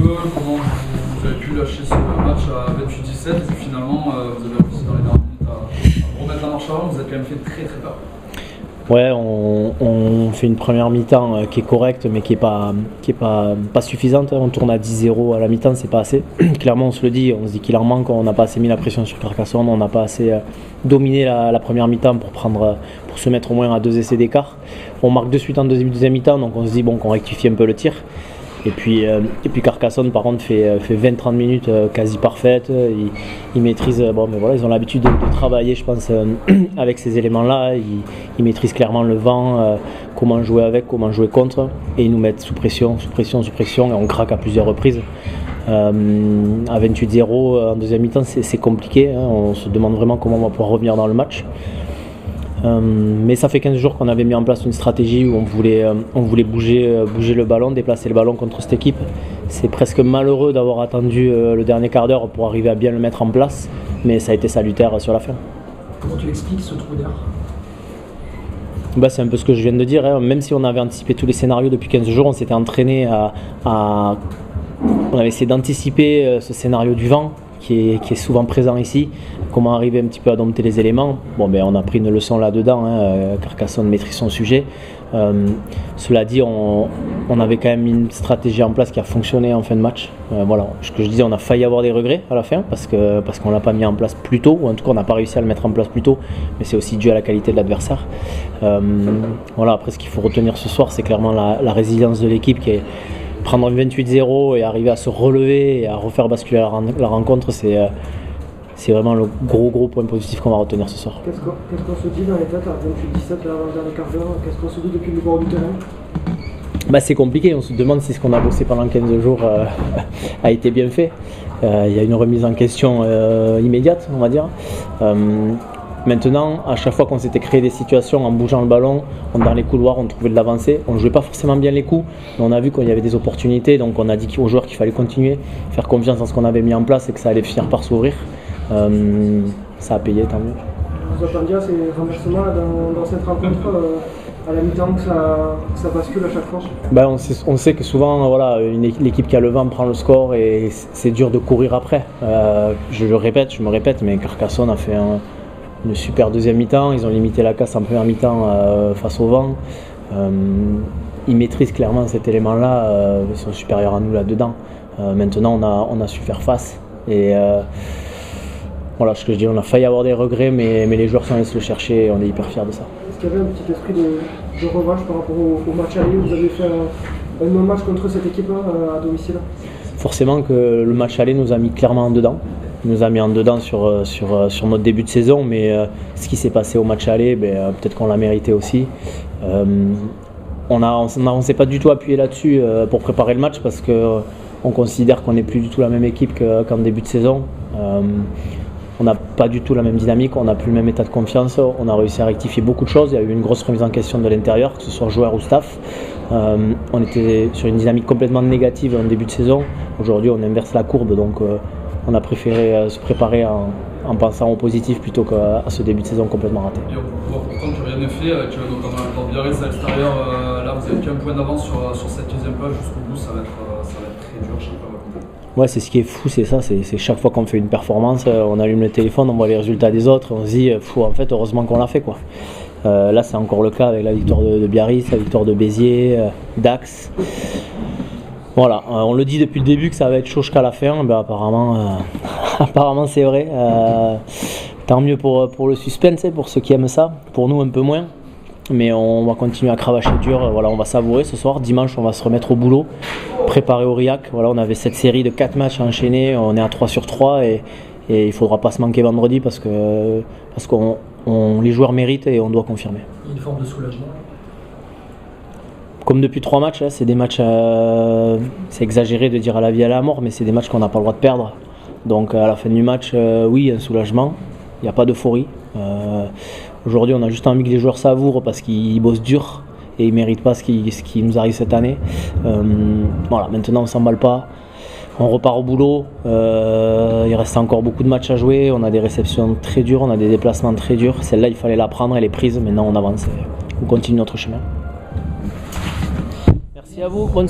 peu comment vous avez pu lâcher ce match à 28-17 et puis finalement vous avez réussi dans les dernières minutes à remettre la marche avant, vous avez quand même fait très très peur. Ouais, on fait une première mi-temps qui est correcte mais qui est pas suffisante. On tourne à 10-0 à la mi-temps, c'est pas assez. Clairement on se le dit, on se dit qu'il en manque, on n'a pas assez mis la pression sur Carcassonne, on n'a pas assez dominé la première mi-temps pour se mettre au moins à 2 essais d'écart. On marque de suite en deuxième mi-temps, donc on se dit bon qu'on rectifie un peu le tir. Et puis Carcassonne par contre fait 20-30 minutes quasi parfaites. Ils maîtrisent, mais voilà, ils ont l'habitude de travailler, je pense, avec ces éléments-là. Ils maîtrisent clairement le vent, comment jouer avec, comment jouer contre. Et ils nous mettent sous pression, et on craque à plusieurs reprises. À 28-0 en deuxième mi-temps, c'est compliqué. Hein. On se demande vraiment comment on va pouvoir revenir dans le match. Mais ça fait 15 jours qu'on avait mis en place une stratégie où on voulait bouger le ballon, déplacer le ballon contre cette équipe. C'est presque malheureux d'avoir attendu le dernier quart d'heure pour arriver à bien le mettre en place, mais ça a été salutaire sur la fin. Comment tu expliques ce trou d'air ? C'est un peu ce que je viens de dire, hein. Même si on avait anticipé tous les scénarios depuis 15 jours, on s'était entraîné on avait essayé d'anticiper ce scénario du vent qui est souvent présent ici, comment arriver un petit peu à dompter les éléments. On a pris une leçon là-dedans, hein. Carcassonne maîtrise son sujet. Cela dit, on avait quand même une stratégie en place qui a fonctionné en fin de match. Voilà, ce que je disais, on a failli avoir des regrets à la fin parce qu'on l'a pas mis en place plus tôt, ou en tout cas on n'a pas réussi à le mettre en place plus tôt, mais c'est aussi dû à la qualité de l'adversaire. Voilà, après ce qu'il faut retenir ce soir, c'est clairement la résilience de l'équipe qui est prendre un 28-0 et arriver à se relever et à refaire basculer la rencontre, c'est vraiment le gros point positif qu'on va retenir ce soir. Qu'est-ce qu'on se dit dans les têtes à 28-17 dans le quart d'heure ? Qu'est-ce qu'on se dit depuis le bord du terrain ? C'est compliqué, on se demande si ce qu'on a bossé pendant 15 jours a été bien fait. Il y a une remise en question immédiate, on va dire. Maintenant, à chaque fois qu'on s'était créé des situations en bougeant le ballon, dans les couloirs, on trouvait de l'avancée. On ne jouait pas forcément bien les coups, mais on a vu qu'il y avait des opportunités. Donc on a dit aux joueurs qu'il fallait continuer, faire confiance en ce qu'on avait mis en place et que ça allait finir par s'ouvrir. Ça a payé, tant mieux. Vous attendiez à ces renversements dans cette rencontre à la mi-temps que ça bascule à chaque fois ? On sait que souvent, voilà, l'équipe qui a le vent prend le score et c'est dur de courir après. Je me répète, mais Carcassonne a fait une super deuxième mi-temps, ils ont limité la casse en première mi-temps face au vent. Ils maîtrisent clairement cet élément-là, ils sont supérieurs à nous là-dedans. Maintenant, on a su faire face. Et voilà ce que je dis, on a failli avoir des regrets, mais les joueurs sont allés se le chercher et on est hyper fiers de ça. Est-ce qu'il y avait un petit esprit de revanche par rapport au match aller ? Vous avez fait un non-match contre cette équipe à domicile ? Forcément que le match aller nous a mis clairement en dedans. Il nous a mis en dedans sur notre début de saison, mais ce qui s'est passé au match aller, peut-être qu'on l'a mérité aussi. On ne s'est pas du tout appuyé là-dessus pour préparer le match parce qu'on considère qu'on n'est plus du tout la même équipe qu'en début de saison. On n'a pas du tout la même dynamique, on n'a plus le même état de confiance, on a réussi à rectifier beaucoup de choses, il y a eu une grosse remise en question de l'intérieur, que ce soit joueur ou staff. On était sur une dynamique complètement négative en début de saison, aujourd'hui on inverse la courbe, donc on a préféré se préparer en pensant au positif plutôt qu'à ce début de saison complètement raté. Et pourtant tu n'as rien fait, tu as notamment encore Biarritz à l'extérieur, là vous avez qu'un point d'avance sur cette 15e place jusqu'au bout, ça va être très dur, je sais pas. Ouais, c'est ce qui est fou, c'est ça, c'est chaque fois qu'on fait une performance, on allume le téléphone, on voit les résultats des autres, on se dit, en fait, heureusement qu'on l'a fait, quoi. Là, c'est encore le cas avec la victoire de Biarritz, la victoire de Béziers, Dax. Voilà, on le dit depuis le début que ça va être chaud jusqu'à la fin, apparemment c'est vrai. Tant mieux pour le suspense, pour ceux qui aiment ça, pour nous un peu moins. Mais on va continuer à cravacher dur, voilà, on va savourer ce soir. Dimanche, on va se remettre au boulot, préparer Aurillac. Voilà, on avait cette série de 4 matchs enchaînés, on est à 3 sur 3 et il ne faudra pas se manquer vendredi parce que les joueurs méritent et on doit confirmer. Il y a une forme de soulagement. Comme depuis 3 matchs, c'est des matchs, c'est exagéré de dire à la vie et à la mort, mais c'est des matchs qu'on n'a pas le droit de perdre. Donc à la fin du match, oui, un soulagement, il n'y a pas d'euphorie. Aujourd'hui, on a juste envie que les joueurs savourent parce qu'ils bossent dur et ils ne méritent pas ce qui nous arrive cette année. Voilà, maintenant on ne s'emballe pas, on repart au boulot. Il reste encore beaucoup de matchs à jouer, on a des réceptions très dures, on a des déplacements très durs. Celle-là, il fallait la prendre, elle est prise, maintenant on avance et on continue notre chemin. Merci à vous, bonne